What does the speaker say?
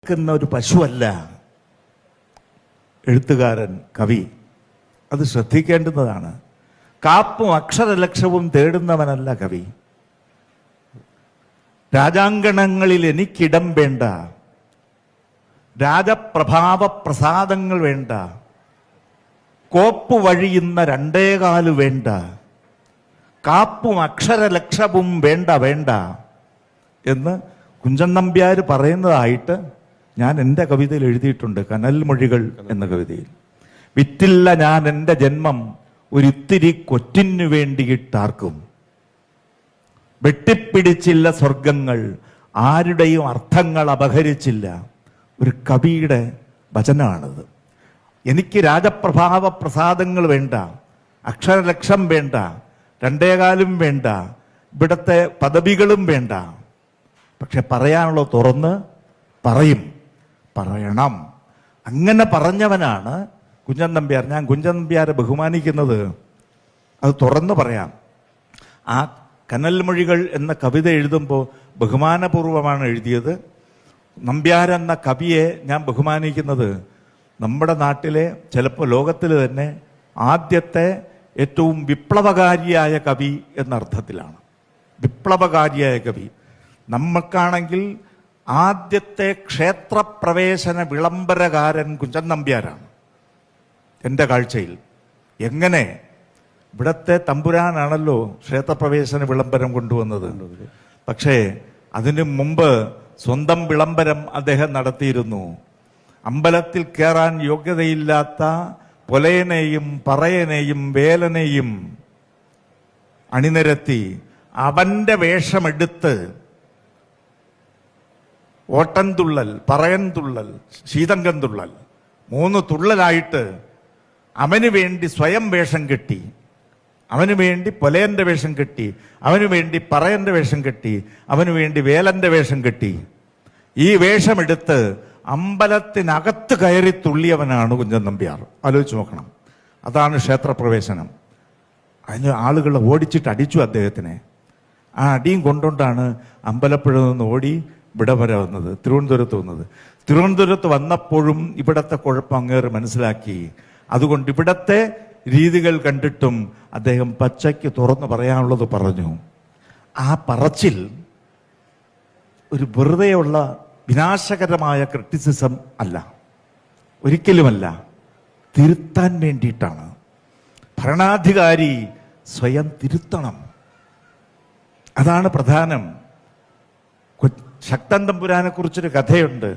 നിൽക്കുന്ന ഒരു പശുവല്ല എഴുത്തുകാരൻ, കവി. അത് ശ്രദ്ധിക്കേണ്ടുന്നതാണ്. കാപ്പും അക്ഷരലക്ഷവും തേടുന്നവനല്ല കവി. രാജാങ്കണങ്ങളിൽ എനിക്കിടം വേണ്ട, രാജപ്രഭാവ പ്രസാദങ്ങൾ വേണ്ട, കോപ്പു വഴിയുന്ന രണ്ടേകാല് വേണ്ട, കാപ്പും അക്ഷരലക്ഷവും വേണ്ട വേണ്ട എന്ന് കുഞ്ചൻ നമ്പ്യാർ പറയുന്നതായിട്ട് ഞാൻ എൻ്റെ കവിതയിൽ എഴുതിയിട്ടുണ്ട്. കനൽമൊഴികൾ എന്ന കവിതയിൽ. വിറ്റില്ല ഞാൻ എൻ്റെ ജന്മം ഒരിത്തിരി കൊറ്റിനു വേണ്ടിയിട്ടാർക്കും, വെട്ടിപ്പിടിച്ചില്ല സ്വർഗങ്ങൾ, ആരുടെയും അർത്ഥങ്ങൾ അപഹരിച്ചില്ല. ഒരു കവിയുടെ വചനമാണിത്. എനിക്ക് രാജപ്രഭാവ പ്രസാദങ്ങൾ വേണ്ട, അക്ഷരലക്ഷം വേണ്ട, രണ്ടേകാലും വേണ്ട, ഇവിടത്തെ പദവികളും വേണ്ട. പക്ഷെ പറയാനുള്ള തുറന്ന് പറയണം. അങ്ങനെ പറഞ്ഞവനാണ് കുഞ്ചൻ നമ്പ്യാർ. ഞാൻ കുഞ്ചൻ നമ്പ്യാരെ ബഹുമാനിക്കുന്നത് അത് തുറന്നു പറയാം. ആ കനൽമൊഴികൾ എന്ന കവിത എഴുതുമ്പോൾ ബഹുമാനപൂർവമാണ് എഴുതിയത്. നമ്പ്യാർ എന്ന കവിയെ ഞാൻ ബഹുമാനിക്കുന്നത് നമ്മുടെ നാട്ടിലെ, ചിലപ്പോൾ ലോകത്തിൽ തന്നെ ആദ്യത്തെ ഏറ്റവും വിപ്ലവകാരിയായ കവി എന്ന അർത്ഥത്തിലാണ്. വിപ്ലവകാരിയായ കവി. നമുക്കാണെങ്കിൽ ആദ്യത്തെ ക്ഷേത്രപ്രവേശന വിളംബരകാരൻ കുഞ്ചൻ നമ്പ്യാരാണ് എൻ്റെ കാഴ്ചയിൽ. എങ്ങനെ? ഇവിടത്തെ തമ്പുരാനാണല്ലോ ക്ഷേത്രപ്രവേശന വിളംബരം കൊണ്ടുവന്നത്. പക്ഷേ അതിനു മുമ്പ് സ്വന്തം വിളംബരം അദ്ദേഹം നടത്തിയിരുന്നു. അമ്പലത്തിൽ കയറാൻ യോഗ്യതയില്ലാത്ത പൊലയനെയും പറയനെയും വേലനെയും അണിനിരത്തി അവന്റെ വേഷമെടുത്ത് ഓട്ടൻതുള്ളൽ, പറയൻതുള്ളൽ, ശീതങ്കൻതുള്ളൽ, 3 തുള്ളലായിട്ട് അവന് വേണ്ടി സ്വയം വേഷം കെട്ടി, അവന് വേണ്ടി പൊലയന്റെ വേഷം കെട്ടി, അവന് വേണ്ടി പറയന്റെ വേഷം കെട്ടി, അവന് വേണ്ടി വേലന്റെ വേഷം കെട്ടി. ഈ വേഷമെടുത്ത് അമ്പലത്തിനകത്ത് കയറി തുള്ളിയവനാണ് കുഞ്ചൻ നമ്പ്യാർ. ആലോചിച്ച് നോക്കണം. അതാണ് ക്ഷേത്രപ്രവേശനം. അതിന് ആളുകൾ ഓടിച്ചിട്ട് അടിച്ചു അദ്ദേഹത്തിനെ. ആ അടിയും കൊണ്ടുകൊണ്ടാണ് അമ്പലപ്പുഴ നിന്ന് ഓടി ഇവിടെ വരെ വന്നത്, തിരുവനന്തപുരത്ത് വന്നത്. തിരുവനന്തപുരത്ത് വന്നപ്പോഴും ഇവിടത്തെ കുഴപ്പം അങ്ങേറ് മനസ്സിലാക്കി. അതുകൊണ്ട് ഇവിടത്തെ രീതികൾ കണ്ടിട്ടും അദ്ദേഹം പച്ചയ്ക്ക് തുറന്നു പറയാനുള്ളത് പറഞ്ഞു. ആ പറച്ചിൽ ഒരു വെറുതെയുള്ള വിനാശകരമായ ക്രിറ്റിസിസം അല്ല, ഒരിക്കലുമല്ല. തിരുത്താൻ വേണ്ടിയിട്ടാണ്. ഭരണാധികാരി സ്വയം തിരുത്തണം, അതാണ് പ്രധാനം. ശക്തൻ തമ്പുരാനെ കുറിച്ചൊരു കഥയുണ്ട്.